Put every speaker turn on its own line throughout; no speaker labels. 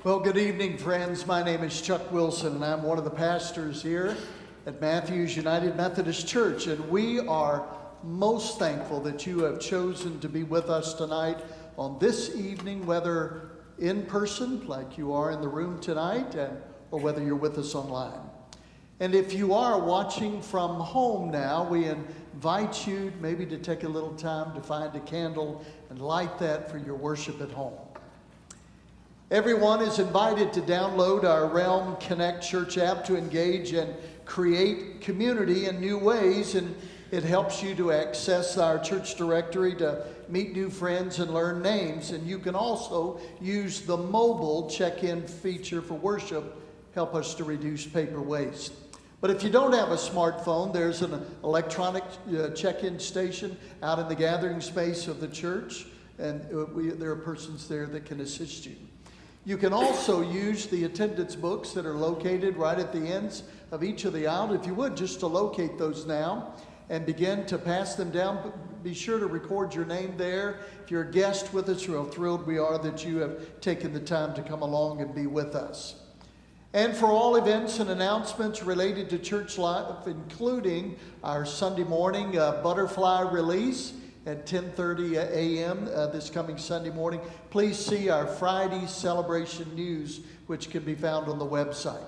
Well, good evening, friends. My name is Chuck Wilson, and I'm one of the pastors here at Matthews United Methodist Church. And we are most thankful that you have chosen to be with us tonight on this evening, whether in person, like you are in the room tonight, or whether you're with us online. And if you are watching from home now, we invite you maybe to take a little time to find a candle and light that for your worship at home. Everyone is invited to download our Realm Connect Church app to engage and create community in new ways, and it helps you to access our church directory to meet new friends and learn names. And you can also use the mobile check-in feature for worship, help us to reduce paper waste. But if you don't have a smartphone, there's an electronic check-in station out in the gathering space of the church, and there are persons there that can assist you. You can also use the attendance books that are located right at the ends of each of the aisles. If you would, just to locate those now and begin to pass them down. Be sure to record your name there. If you're a guest with us, we're thrilled we are that you have taken the time to come along and be with us. And for all events and announcements related to church life, including our Sunday morning butterfly release at 10:30 a.m. This coming Sunday morning, please see our Friday celebration news, which can be found on the website.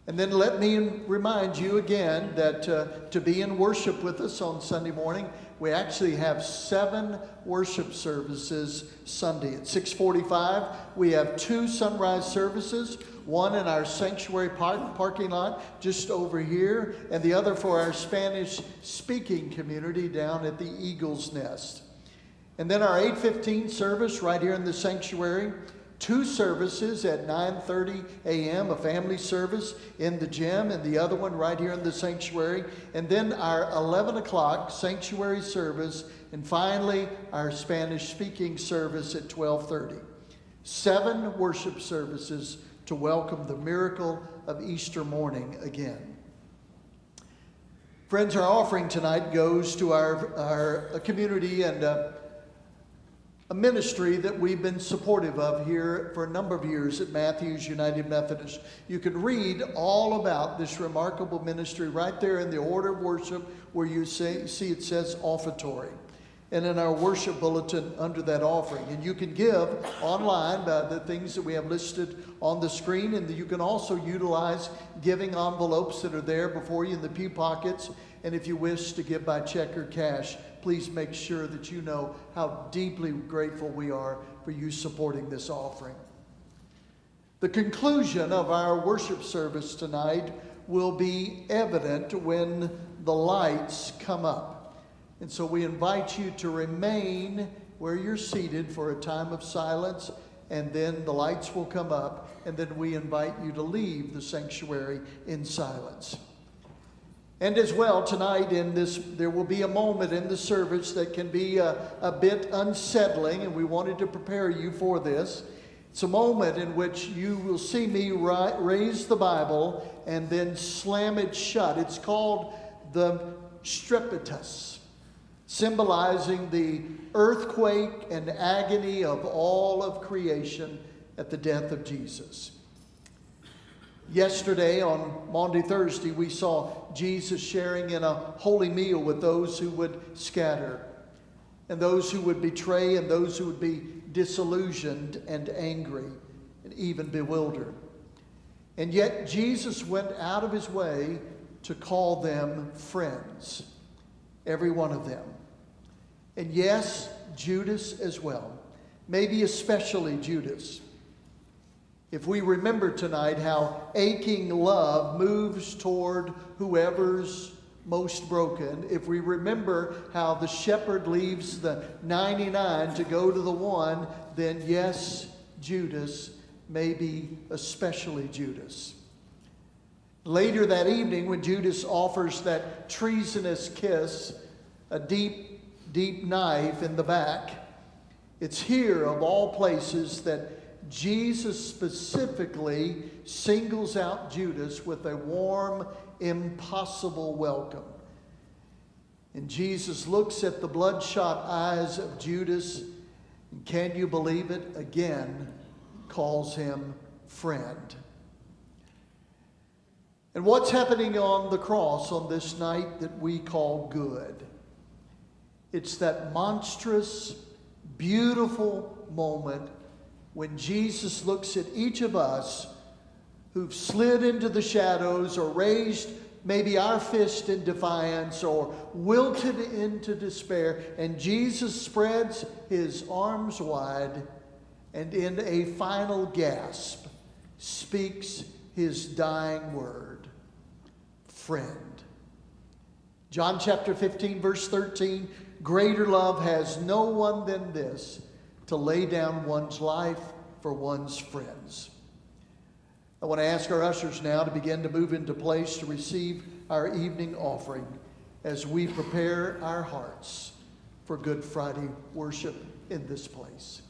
And then let me remind you again that to be in worship with us on Sunday morning, we actually have 7 worship services Sunday. At 6:45, we have 2 sunrise services, one in our sanctuary parking lot just over here, and the other for our Spanish-speaking community down at the Eagle's Nest. And then our 8:15 service right here in the sanctuary, 2 services at 9:30 a.m., a family service in the gym, and the other one right here in the sanctuary. And then our 11 o'clock sanctuary service, and finally our Spanish-speaking service at 12:30. 7 worship services to welcome the miracle of Easter morning again. Friends, our offering tonight goes to our community and a ministry that we've been supportive of here for a number of years at Matthews United Methodist. You can read all about this remarkable ministry right there in the order of worship where you see it says offertory, and in our worship bulletin under that offering. And you can give online by the things that we have listed on the screen, and you can also utilize giving envelopes that are there before you in the pew pockets. And if you wish to give by check or cash, please make sure that you know how deeply grateful we are for you supporting this offering. The conclusion of our worship service tonight will be evident when the lights come up. And so we invite you to remain where you're seated for a time of silence, and then the lights will come up, and then we invite you to leave the sanctuary in silence. And as well, tonight there will be a moment in the service that can be a bit unsettling, and we wanted to prepare you for this. It's a moment in which you will see me raise the Bible and then slam it shut. It's called the Strepitus, symbolizing the earthquake and agony of all of creation at the death of Jesus. Yesterday, on Maundy Thursday, we saw Jesus sharing in a holy meal with those who would scatter, and those who would betray, and those who would be disillusioned and angry and even bewildered. And yet Jesus went out of his way to call them friends, every one of them. And yes, Judas as well, maybe especially Judas. If we remember tonight how aching love moves toward whoever's most broken, if we remember how the shepherd leaves the 99 to go to the one, then yes, Judas, maybe especially Judas. Later that evening, when Judas offers that treasonous kiss, a deep knife in the back, it's here of all places that Jesus specifically singles out Judas with a warm, impossible welcome. And Jesus looks at the bloodshot eyes of Judas, and can you believe it? Again, calls him friend. And what's happening on the cross on this night that we call good? It's that monstrous, beautiful moment when Jesus looks at each of us who've slid into the shadows or raised maybe our fist in defiance or wilted into despair, and Jesus spreads his arms wide and in a final gasp speaks his dying word, friend. John chapter 15, verse 13, greater love has no one than this, to lay down one's life for one's friends. I want to ask our ushers now to begin to move into place to receive our evening offering as we prepare our hearts for Good Friday worship in this place.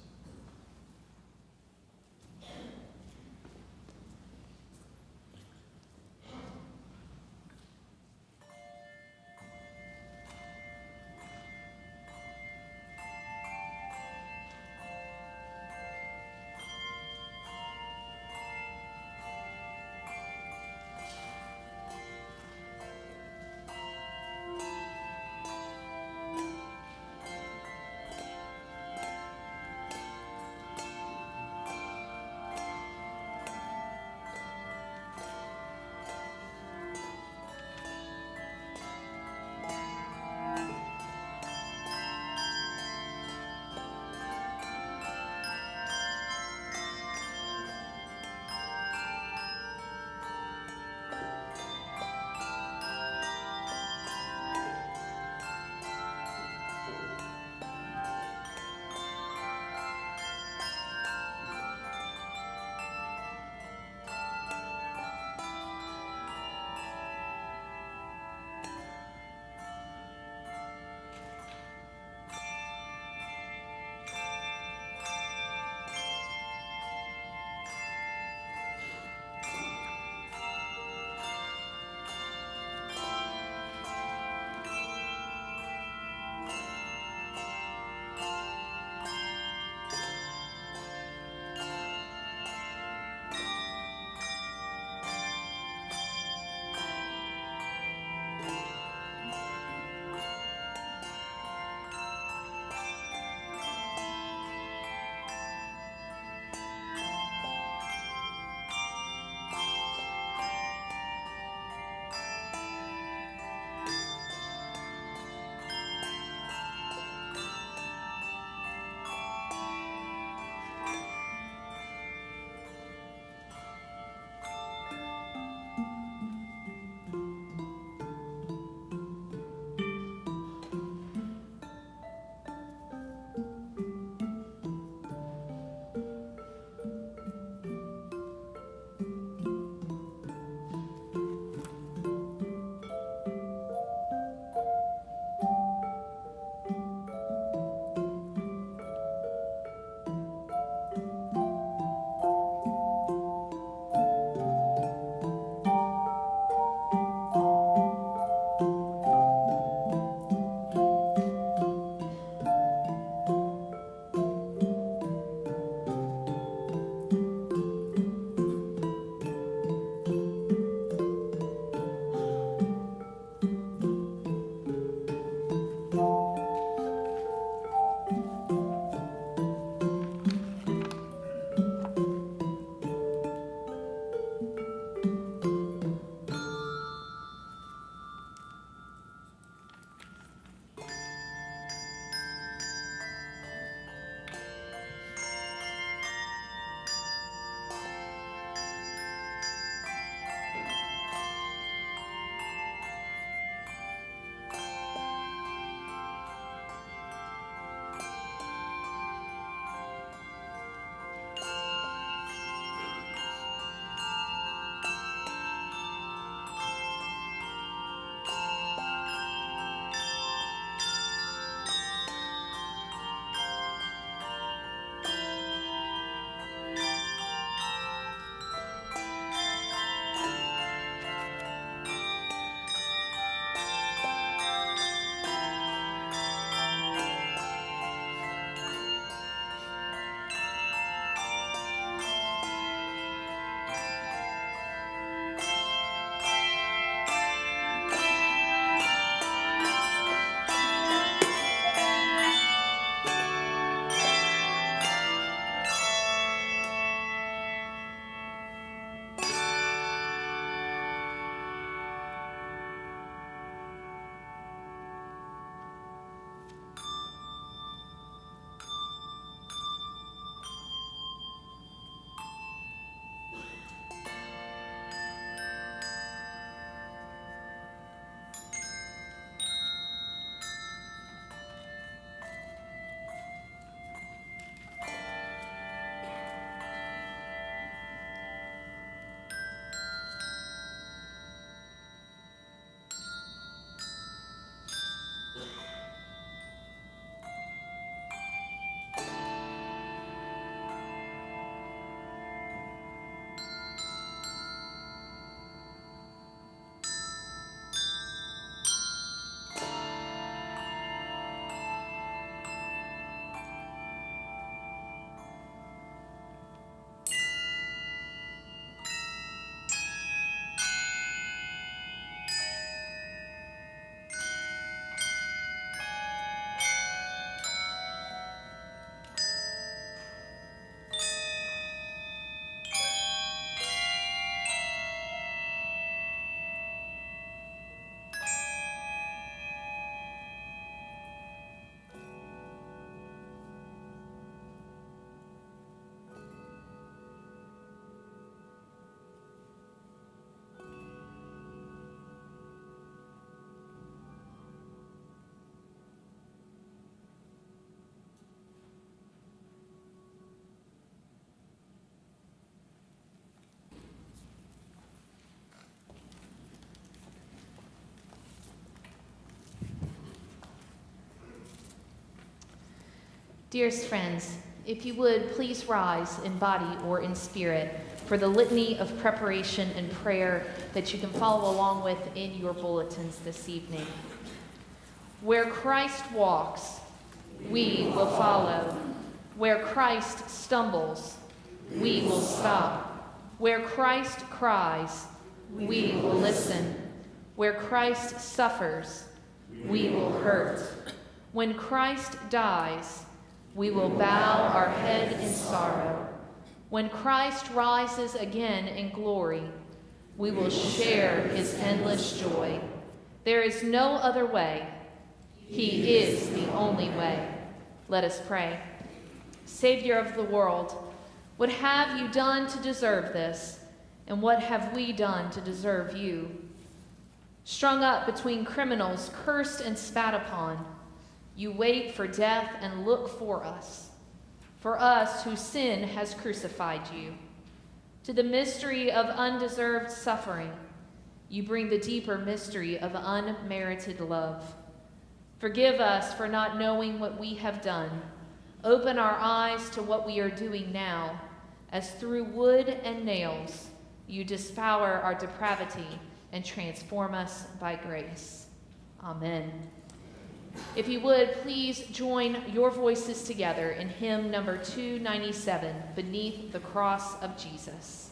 Dearest friends, if you would, please rise in body or in spirit for the litany of preparation and prayer that you can follow along with in your bulletins this evening. Where Christ walks, we will follow. Where Christ stumbles, we will stop. Where Christ cries, we will listen. Where Christ suffers, we will hurt. When Christ dies, we will bow our head in sorrow. When Christ rises again in glory, we will share his endless joy. There is no other way. He is the only way. Let us pray. Savior of the world, what have you done to deserve this? And what have we done to deserve you? Strung up between criminals, cursed and spat upon, you wait for death and look for us whose sin has crucified you. To the mystery of undeserved suffering, you bring the deeper mystery of unmerited love. Forgive us for not knowing what we have done. Open our eyes to what we are doing now, as through wood and nails, you dispower our depravity and transform us by grace. Amen. If you would, please join your voices together in hymn number 297, Beneath the Cross of Jesus.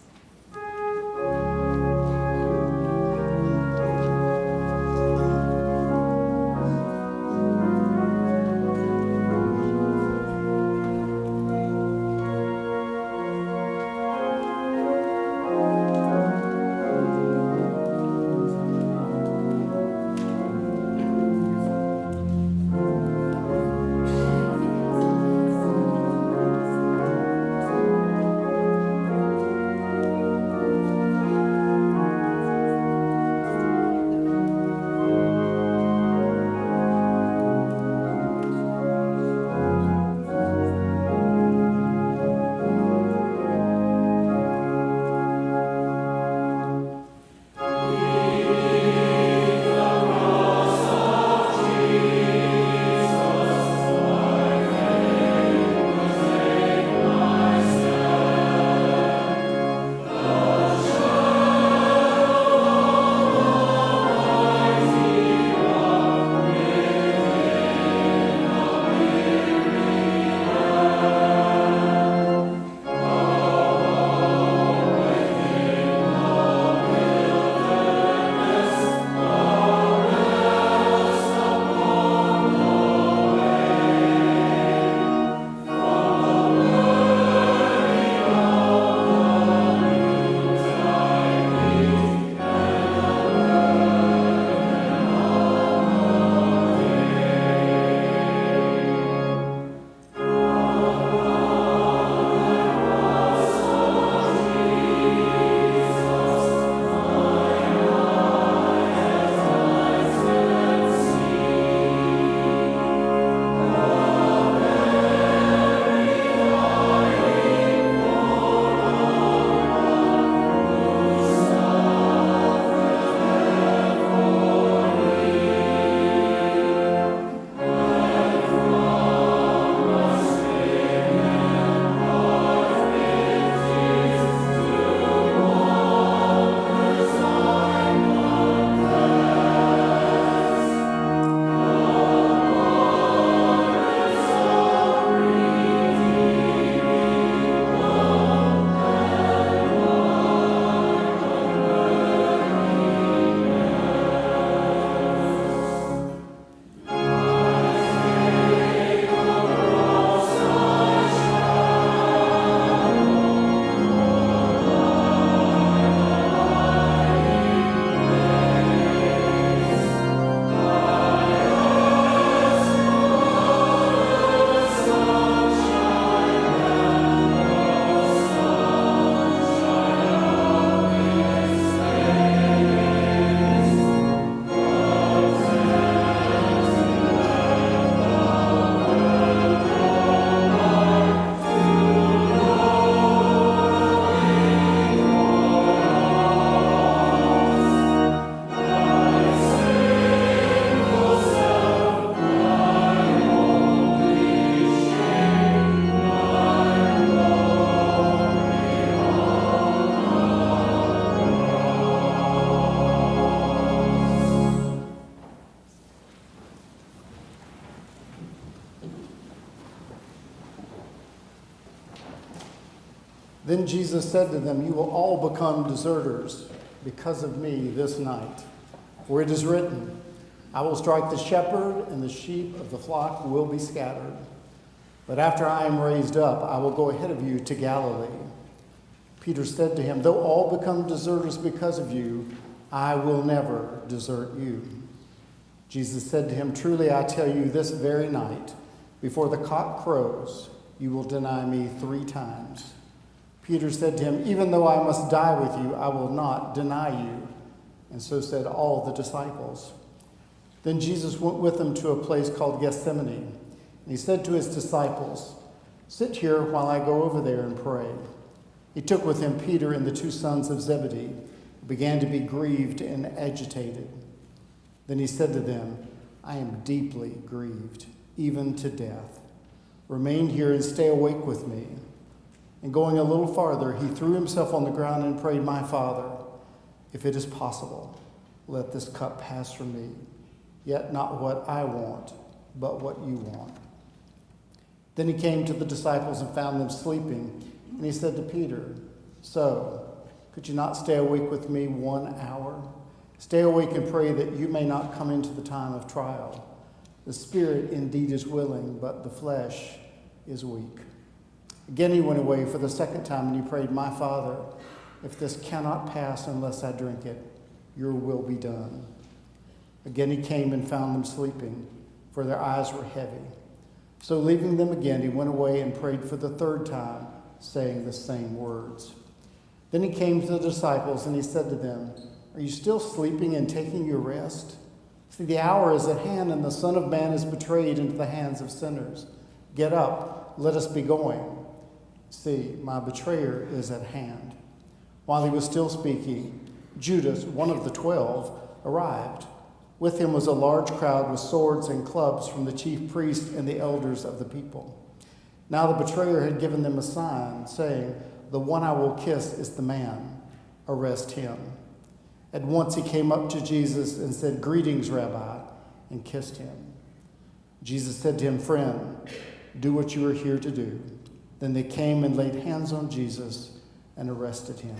Then Jesus said to them, "You will all become deserters because of me this night. For it is written, I will strike the shepherd, and the sheep of the flock will be scattered. But after I am raised up, I will go ahead of you to Galilee." Peter said to him, "Though all become deserters because of you, I will never desert you." Jesus said to him, "Truly I tell you, this very night, before the cock crows, you will deny me 3 times. Peter said to him, "Even though I must die with you, I will not deny you." And so said all the disciples. Then Jesus went with them to a place called Gethsemane. And he said to his disciples, "Sit here while I go over there and pray." He took with him Peter and the 2 sons of Zebedee, and began to be grieved and agitated. Then he said to them, "I am deeply grieved, even to death. Remain here and stay awake with me." And going a little farther, he threw himself on the ground and prayed, "My Father, if it is possible, let this cup pass from me. Yet not what I want, but what you want." Then he came to the disciples and found them sleeping. And he said to Peter, "So, could you not stay awake with me 1 hour? Stay awake and pray that you may not come into the time of trial. The spirit indeed is willing, but the flesh is weak." Again he went away for the 2nd time, and he prayed, "My Father, if this cannot pass unless I drink it, your will be done." Again he came and found them sleeping, for their eyes were heavy. So leaving them again, he went away and prayed for the 3rd time, saying the same words. Then he came to the disciples, and he said to them, "Are you still sleeping and taking your rest? See, the hour is at hand, and the Son of Man is betrayed into the hands of sinners. Get up, let us be going. See, my betrayer is at hand." While he was still speaking, Judas, one of the 12, arrived. With him was a large crowd with swords and clubs from the chief priests and the elders of the people. Now the betrayer had given them a sign, saying, "The one I will kiss is the man. Arrest him." At once he came up to Jesus and said, "Greetings, Rabbi," and kissed him. Jesus said to him, "Friend, do what you are here to do." Then they came and laid hands on Jesus and arrested him.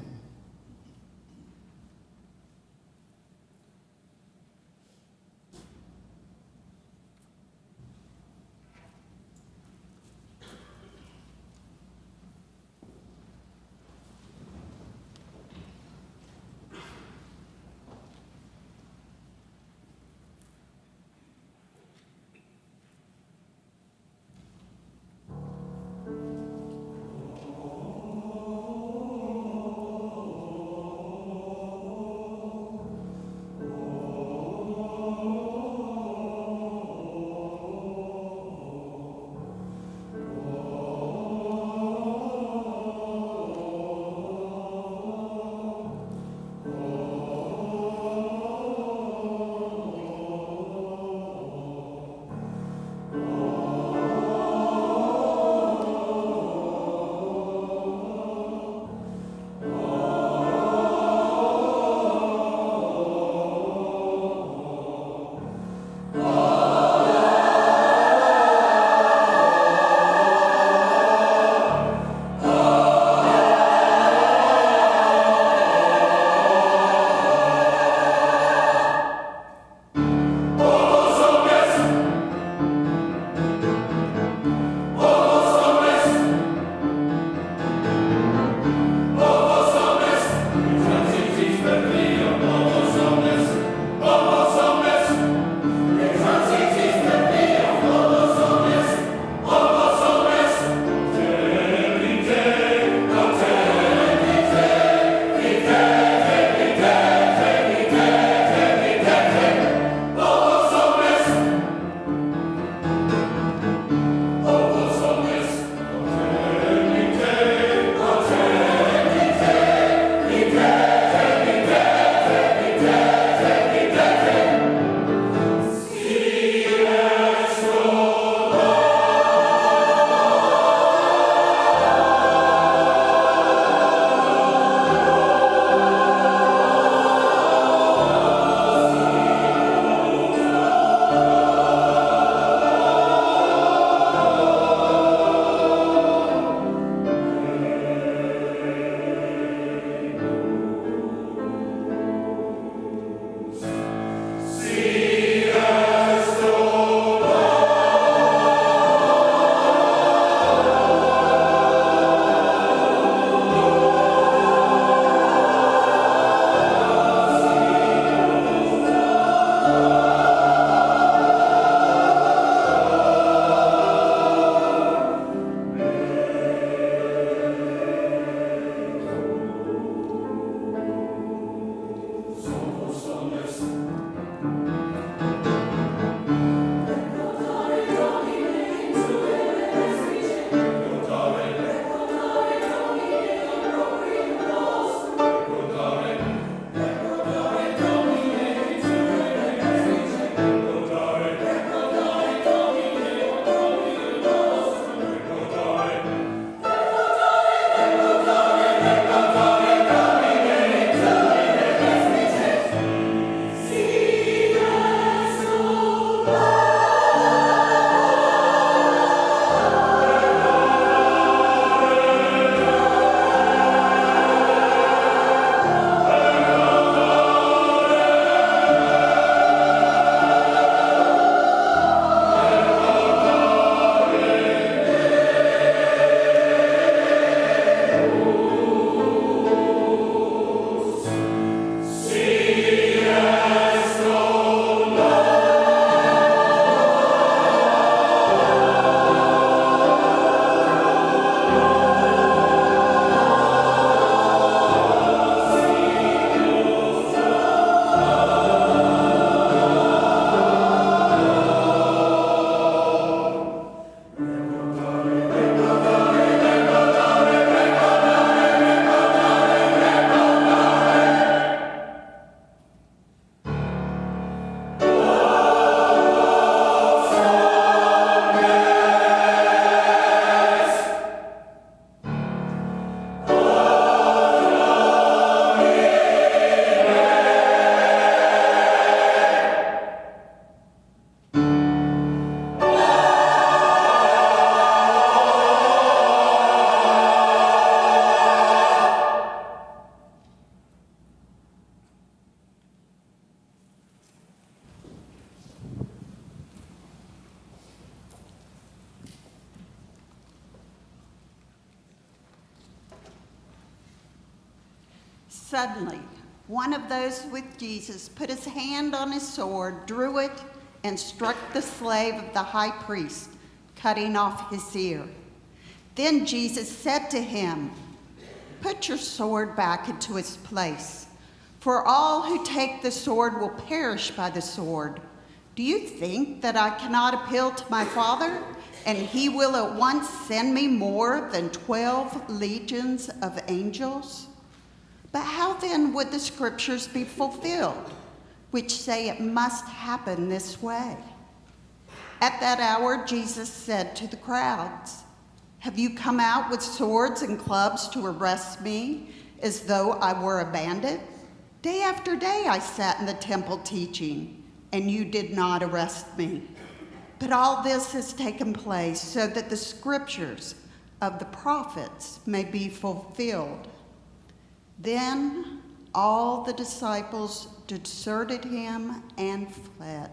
Suddenly, one of those with Jesus put his hand on his sword, drew it, and struck the slave of the high priest, cutting off his ear. Then Jesus said to him, "Put your sword back into its place, for all who take the sword will perish by the sword. Do you think that I cannot appeal to my Father, and he will at once send me more than 12 legions of angels? But how then would the scriptures be fulfilled, which say it must happen this way?" At that hour, Jesus said to the crowds, "Have you come out with swords and clubs to arrest me, as though I were a bandit? Day after day I sat in the temple teaching, and you did not arrest me. But all this has taken place so that the scriptures of the prophets may be fulfilled." Then all the disciples deserted him and fled.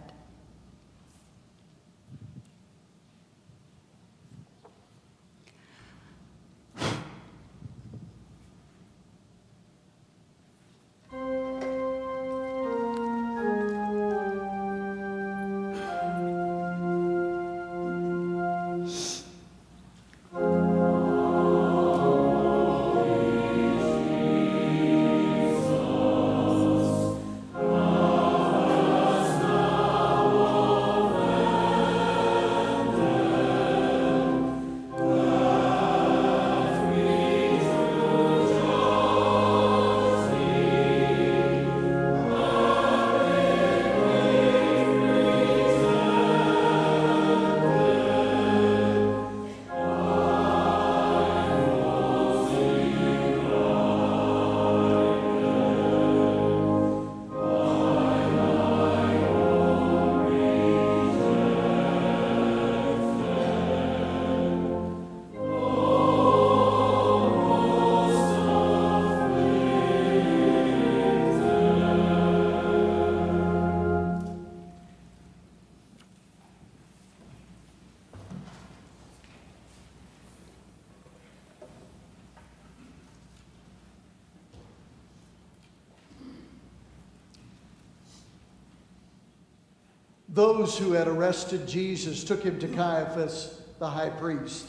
Those who had arrested Jesus took him to Caiaphas, the high priest,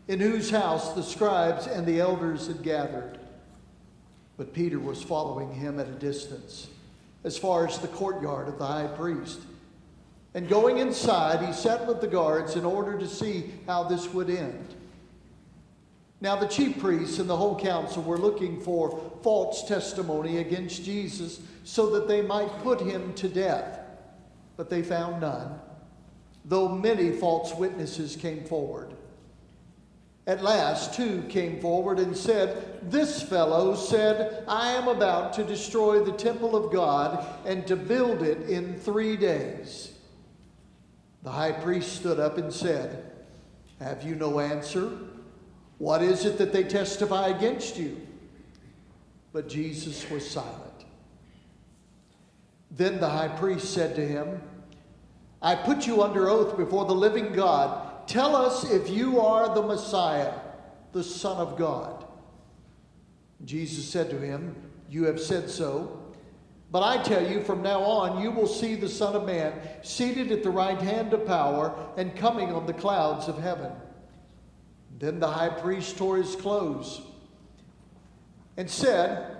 in whose house the scribes and the elders had gathered. But Peter was following him at a distance, as far as the courtyard of the high priest. And going inside, he sat with the guards in order to see how this would end. Now the chief priests and the whole council were looking for false testimony against Jesus so that they might put him to death. But they found none, though many false witnesses came forward. At last, two came forward and said, "This fellow said, 'I am about to destroy the temple of God and to build it in 3 days.'" The high priest stood up and said, "Have you no answer? What is it that they testify against you?" But Jesus was silent. Then the high priest said to him, "I put you under oath before the living God. Tell us if you are the Messiah, the Son of God." Jesus said to him, "You have said so. But I tell you, from now on you will see the Son of Man seated at the right hand of power and coming on the clouds of heaven." Then the high priest tore his clothes and said,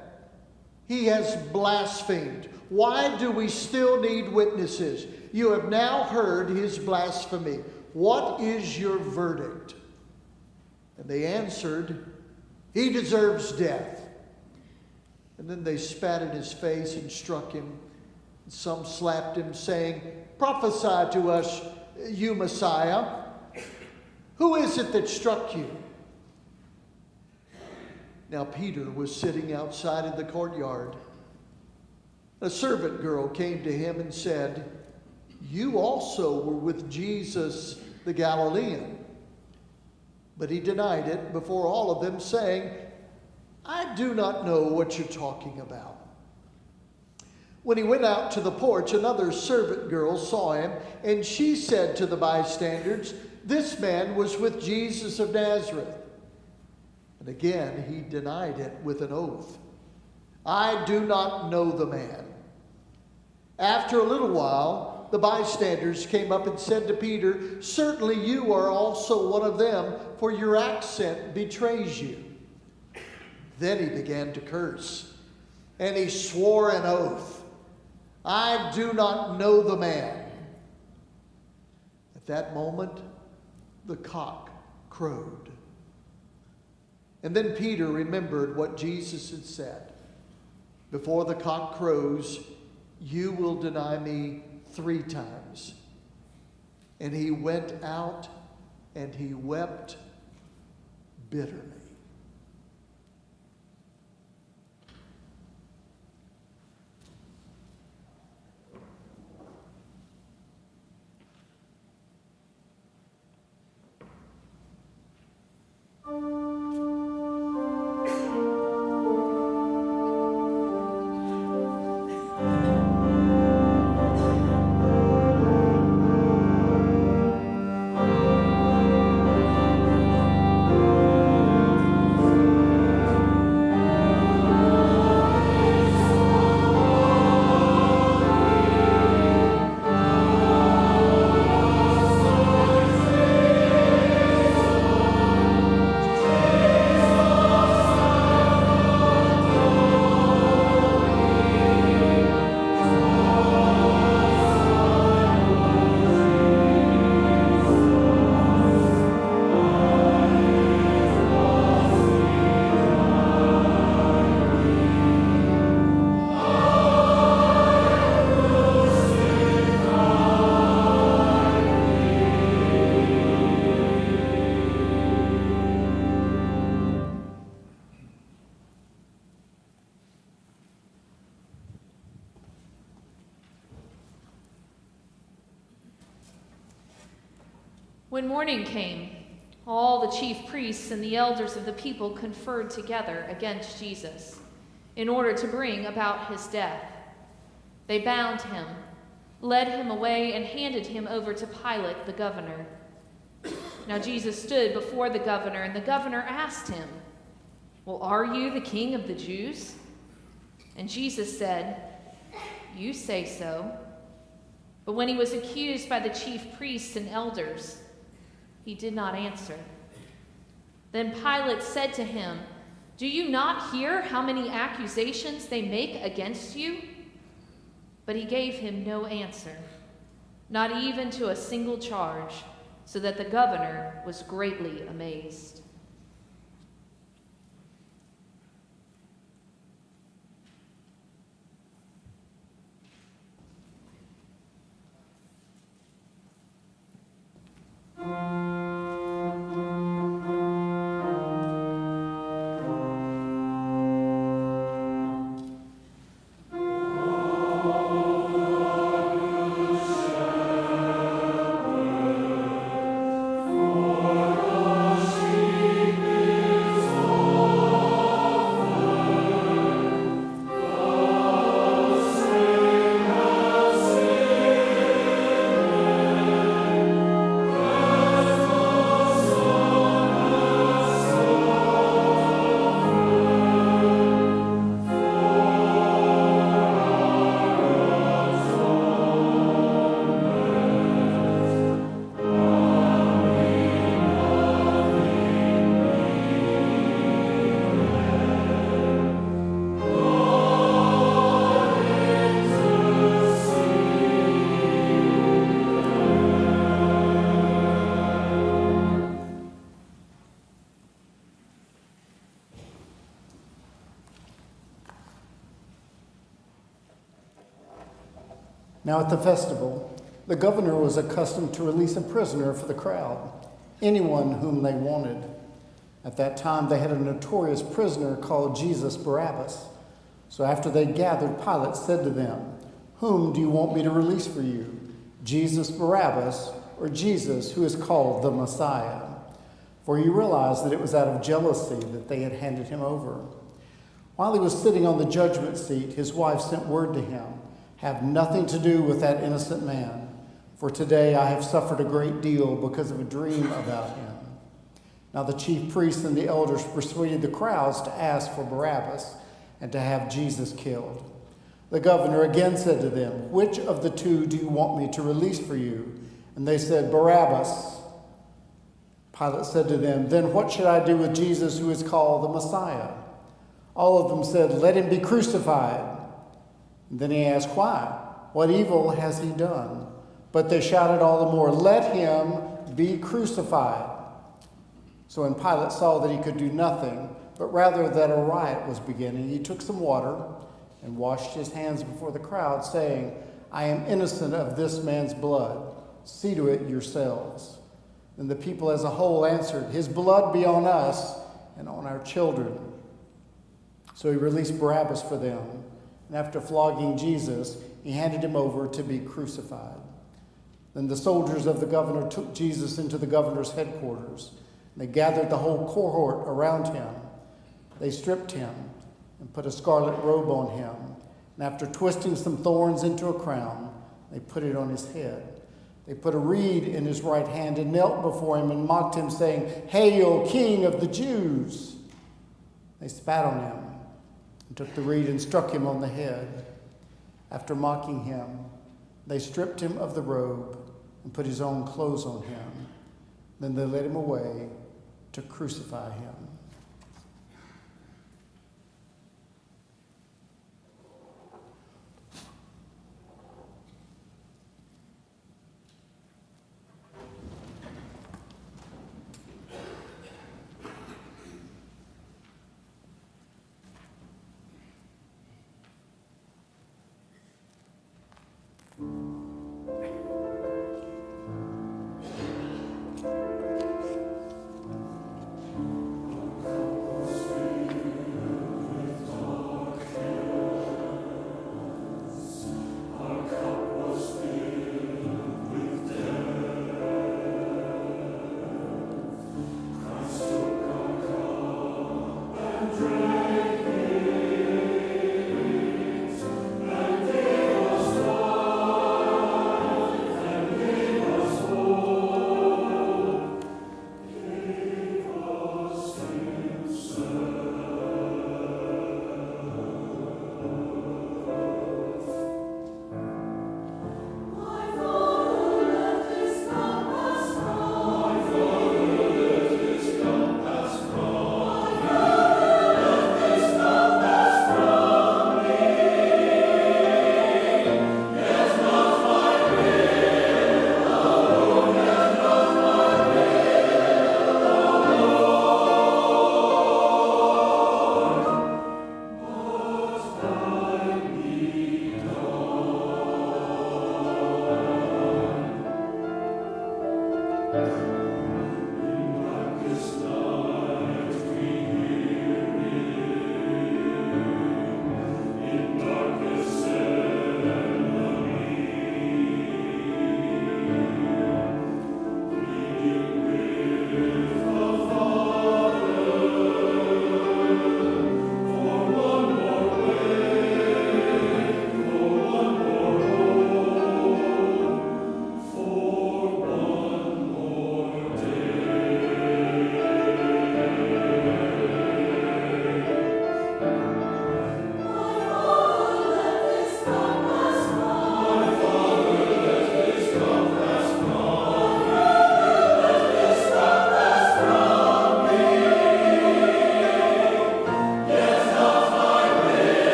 "He has blasphemed. Why do we still need witnesses? You have now heard his blasphemy. What is your verdict?" And they answered, "He deserves death." And then they spat in his face and struck him. Some slapped him, saying, "Prophesy to us, you Messiah. Who is it that struck you?" Now Peter was sitting outside in the courtyard. A servant girl came to him and said, "You also were with Jesus the Galilean." But he denied it before all of them, saying, "I do not know what you're talking about." When he went out to the porch, another servant girl saw him, and she said to the bystanders, "This man was with Jesus of Nazareth." And again he denied it with an oath, I do not know the man." After a little while, the bystanders came up and said to Peter, "Certainly you are also one of them, for your accent betrays you." Then he began to curse, and he swore an oath, "I do not know the man." At that moment, the cock crowed. And then Peter remembered what Jesus had said, "Before the cock crows, you will deny me 3 times." And he went out and he wept bitterly.
When morning came, all the chief priests and the elders of the people conferred together against Jesus in order to bring about his death. They bound him, led him away, and handed him over to Pilate, the governor. Now Jesus stood before the governor, and the governor asked him, "Well, are you the king of the Jews?" And Jesus said, "You say so." But when he was accused by the chief priests and elders, he did not answer. Then Pilate said to him, "Do you not hear how many accusations they make against you?" But he gave him no answer, not even to a single charge, so that the governor was greatly amazed.
Now at the festival, the governor was accustomed to release a prisoner for the crowd, anyone whom they wanted. At that time, they had a notorious prisoner called Jesus Barabbas. So after they gathered, Pilate said to them, "Whom do you want me to release for you, Jesus Barabbas or Jesus who is called the Messiah?" For he realized that it was out of jealousy that they had handed him over. While he was sitting on the judgment seat, his wife sent word to him, "Have nothing to do with that innocent man, for today I have suffered a great deal because of a dream about him." Now the chief priests and the elders persuaded the crowds to ask for Barabbas, and to have Jesus killed. The governor again said to them, "Which of the two do you want me to release for you?" And they said, "Barabbas." Pilate said to them, "Then what should I do with Jesus, who is called the Messiah?" All of them said, "Let him be crucified." And then he asked, "Why? What evil has he done?" But they shouted all the more, "Let him be crucified." So when Pilate saw that he could do nothing, but rather that a riot was beginning, he took some water and washed his hands before the crowd, saying, "I am innocent of this man's blood. See to it yourselves." Then the people as a whole answered, "His blood be on us and on our children." So he released Barabbas for them, and after flogging Jesus, he handed him over to be crucified. Then the soldiers of the governor took Jesus into the governor's headquarters. They gathered the whole cohort around him. They stripped him and put a scarlet robe on him, and after twisting some thorns into a crown, they put it on his head. They put a reed in his right hand and knelt before him and mocked him, saying, "Hail, King of the Jews!" They spat on him and took the reed and struck him on the head. After mocking him, they stripped him of the robe and put his own clothes on him. Then they led him away to crucify him.
For one more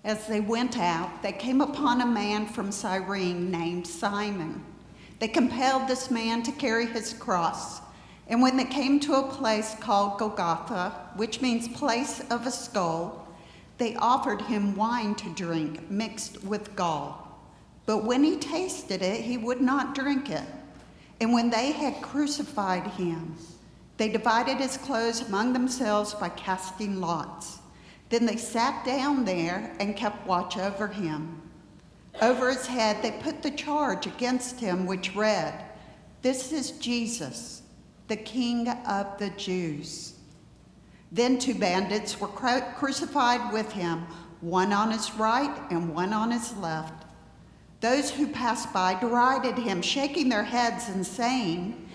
As they went out, they came upon a man from Cyrene named Simon. They compelled this man to carry his cross. And when they came to a place called Golgotha, which means place of a skull, they offered him wine to drink mixed with gall. But when he tasted it, he would not drink it. And when they had crucified him, they divided his clothes among themselves by casting lots. Then they sat down there and kept watch over him. Over his head they put the charge against him, which read, "This is Jesus, the King of the Jews." Then 2 bandits were crucified with him, one on his right and one on his left. Those who passed by derided him, shaking their heads and saying,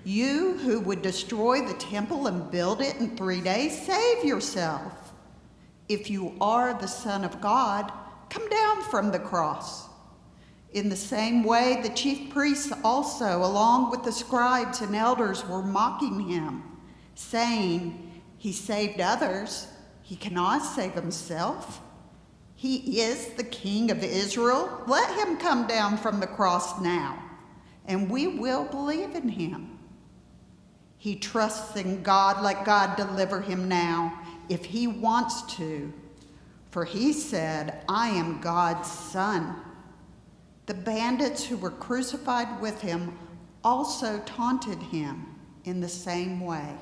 "You who would destroy the temple and build it in 3 days, save yourself. If you are the Son of God, come down from the cross." In the same way, the chief priests also, along with the scribes and elders, were mocking him, saying, "He saved others. He cannot save himself. He is the King of Israel. Let him come down from the cross now, and we will believe in him. He trusts in God. Let God deliver him now, if he wants to. For he said, 'I am God's son.'" The bandits who were crucified with him also taunted him in the same way.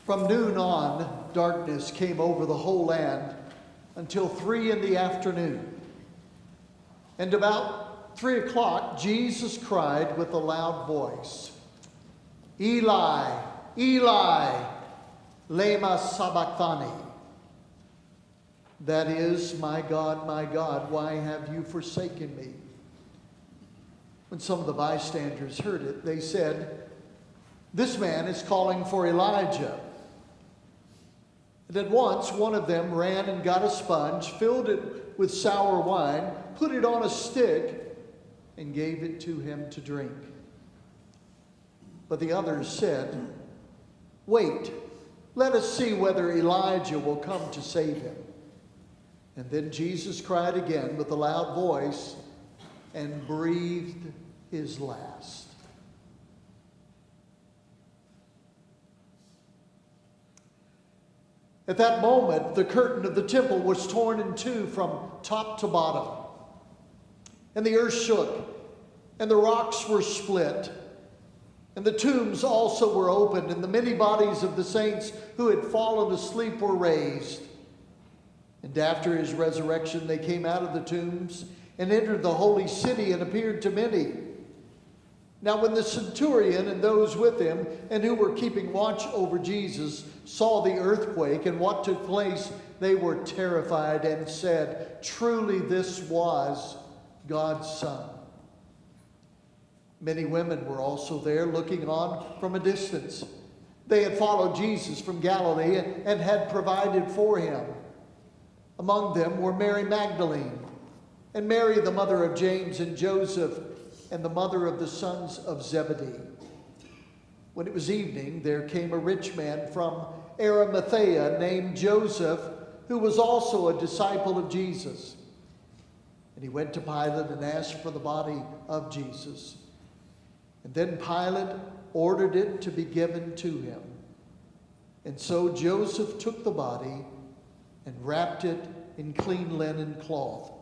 From noon on, darkness came over the whole land until 3 in the afternoon. And about 3 o'clock, Jesus cried with a loud voice, Eli, Eli, lema sabachthani. That is, my God, why have you forsaken me? When some of the bystanders heard it, they said, this man is calling for Elijah. And at once one of them ran and got a sponge, filled it with sour wine, put it on a stick, and gave it to him to drink. But the others said, wait, let us see whether Elijah will come to save him. And then Jesus cried again with a loud voice and breathed his last. At that moment, the curtain of the temple was torn in two from top to bottom. And the earth shook, and the rocks were split, and the tombs also were opened, and the many bodies of the saints who had fallen asleep were raised. And after his resurrection, they came out of the tombs and entered the holy city and appeared to many. Now when the centurion and those with him and who were keeping watch over Jesus saw the earthquake and what took place, they were terrified and said, truly this was God's Son. Many women were also there looking on from a distance. They had followed Jesus from Galilee and had provided for him. Among them were Mary Magdalene, and Mary the mother of James and Joseph, and the mother of the sons of Zebedee. When it was evening, there came a rich man from Arimathea named Joseph, who was also a disciple of Jesus. And he went to Pilate and asked for the body of Jesus. And then Pilate ordered it to be given to him. And so Joseph took the body and wrapped it in clean linen cloth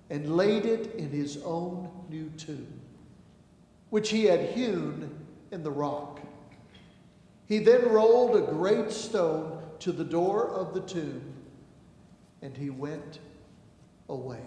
and laid it in his own new tomb, which he had hewn in the rock. He then rolled a great stone to the door of the tomb, and he went away.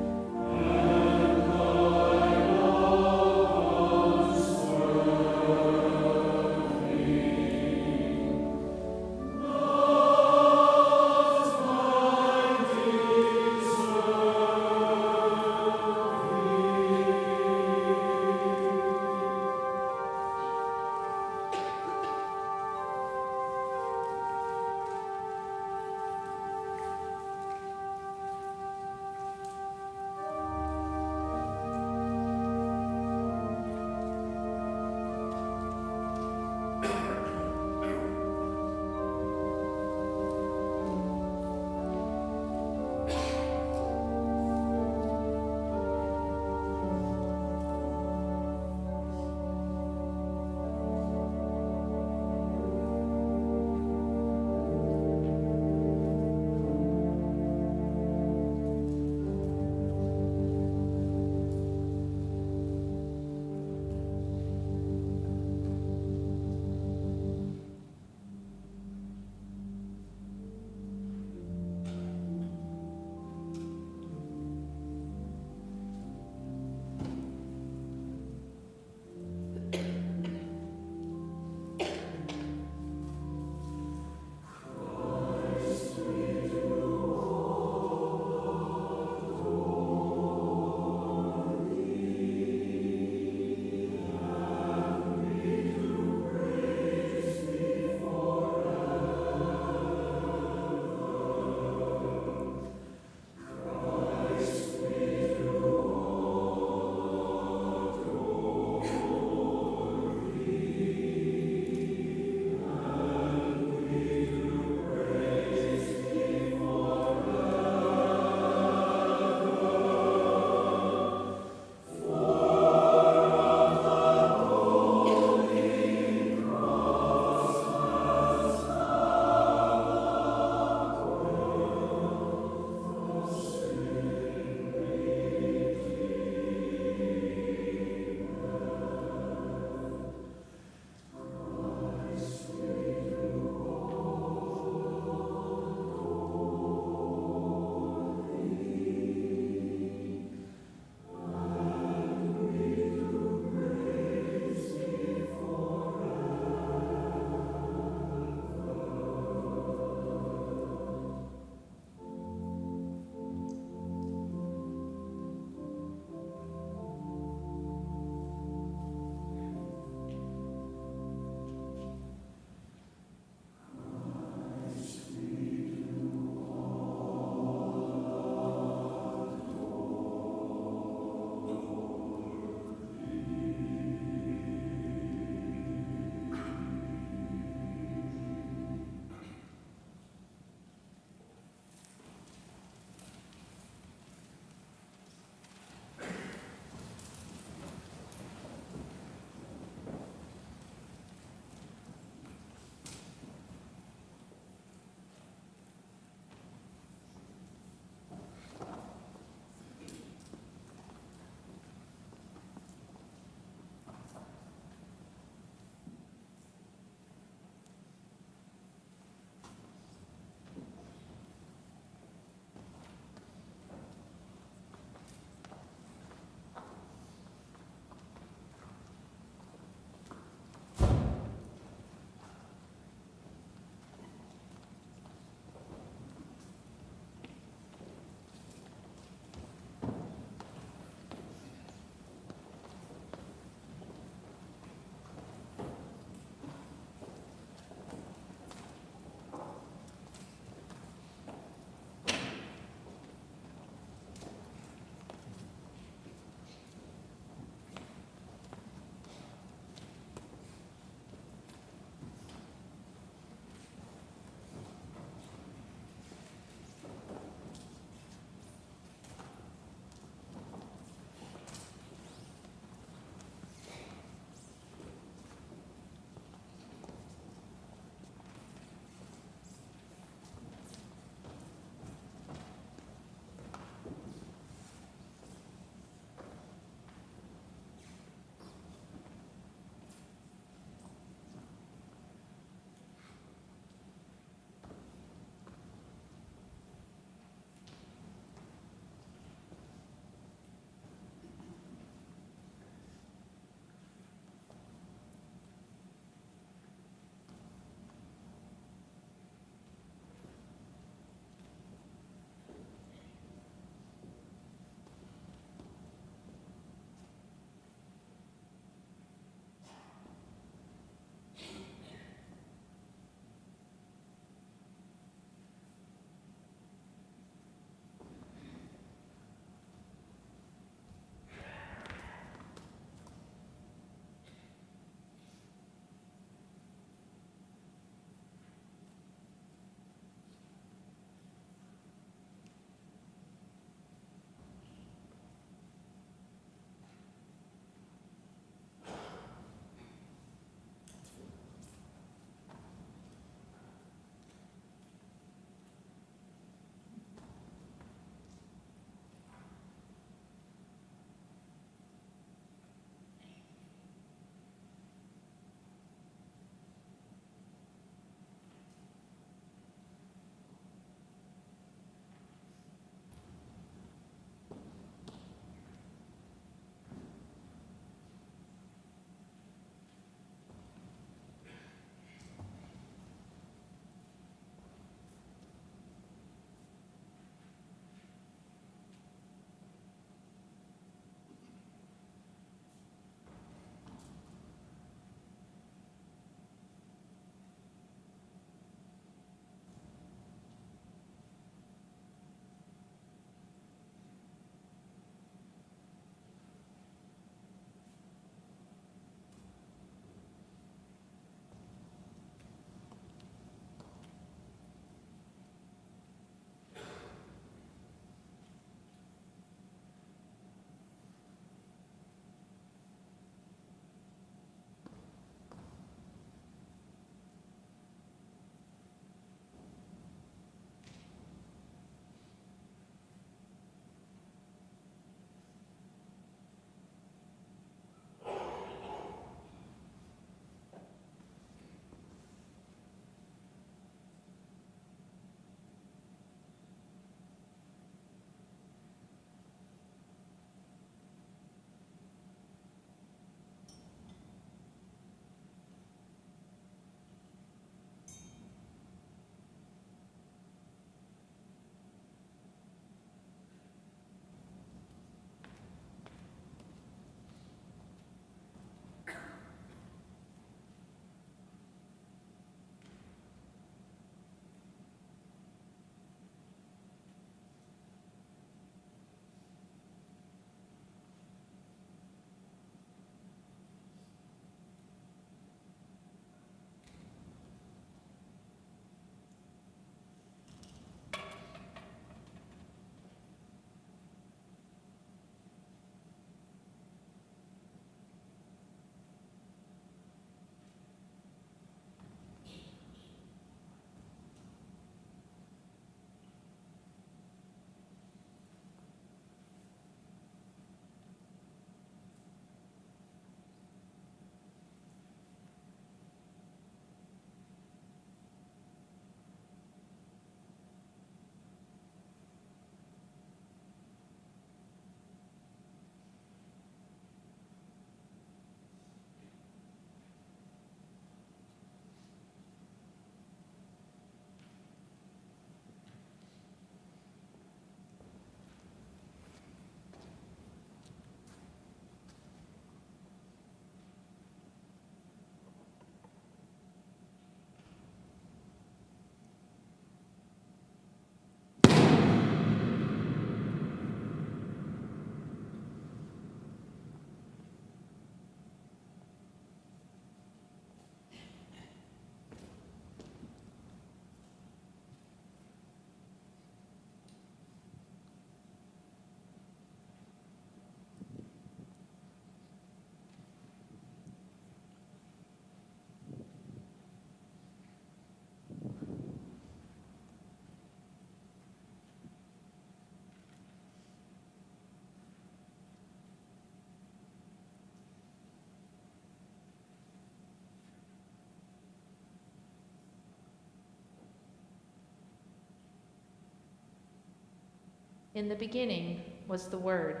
In the beginning was the Word,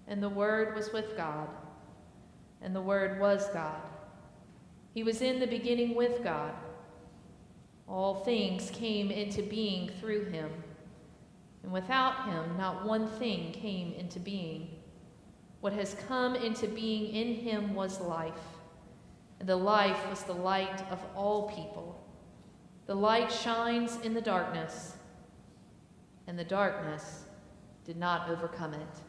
and the Word was with God, and the Word was God. He was in the beginning with God. All things came into being through him, and without him not one thing came into being. What has come into being in him was life, and the life was the light of all people. The light shines in the darkness, and the darkness did not overcome it.